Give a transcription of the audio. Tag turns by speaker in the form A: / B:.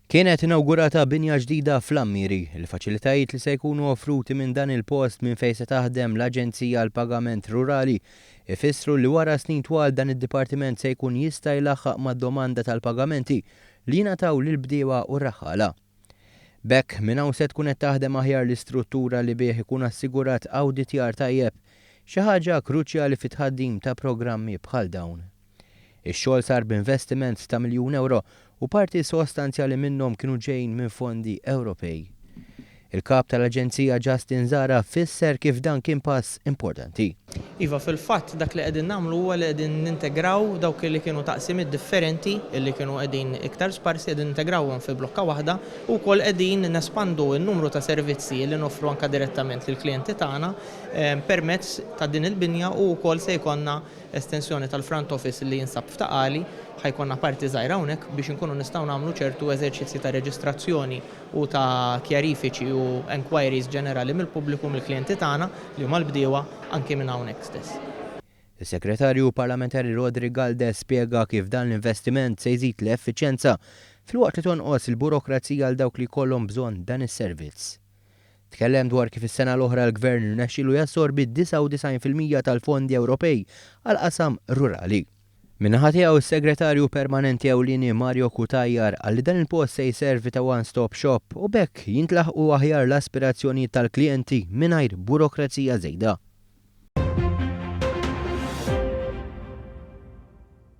A: Kienet inaugurata binja ġdida fl-Ammiri. Il-faċilitajiet li se jkunu offruti minn dan il-post minn fejn se taħdem l-Aġenzija għal Pagament Rurali ifissru li wara snin twal dan id-dipartiment se jkun jista' jlaħħaq mad-domanda tal-pagamenti li jingħataw lill-bdiewa u r-raħħala. Bekk minn hawn se tkun qed taħdem aħjar l-istruttura li bih ikun assigurat awditjar tajjeb, xi ħaġa kruċjali fit-tħaddim ta' programmi bħal dawn. Ix-xogħol sar b'investiment ta' €1,000,000 u parti sostanzjali minnhom kienu ġejjin minn fondi Ewropej. Il-kap tal-Aġenzija Justin Zara fisser kif dan kien pass importanti.
B: Iva fil-fatt dak li qegħdin nagħmlu huwa li qegħdin nintegraw dawk li kienu taqsimiet differenti illi kienu qegħdin iktar sparsi qegħdin integrawhom fi blokka waħda u wkoll qegħdin nespandu n-numru ta' servizzi li noffru anke direttament lill-klijenti tagħna permezz ta' din il-binja u wkoll se jkollna estensjoni tal-front office li jinsab f'Taqali ħajkonna parti żgħira hawnhekk biex inkunu nistgħu nagħmlu ċertu eżerċizzji ta' reġistrazzjoni u ta' kjarifiċi u enquiries ġenerali mill-pubbliku mill-klijenti tagħna li huma l-bdiewa anke minn hawnhekk stess.
A: Is-Segretarju Parlamentari Rodri Galdes spjega kif dan l-investiment se jżid l-effiċjenza filwaqt li tonqos il-burokrazija għal dawk li jkollhom bżonn dan is-servizz. Tkellem dwar kif is-sena l-oħra l-Gvern irnexxielu jassorbi 99% tal-fondi Ewropej għal qasam rurali. Minnaħa tiegħu is-Segretarju Permanenti Ewlieni Mario Kutajjar għalli dan il-post se jservi ta' one-stop shop u bekk jintlaħqu aħjar l-aspirazzjonijiet tal-klijenti mingħajr burokrazija żejda.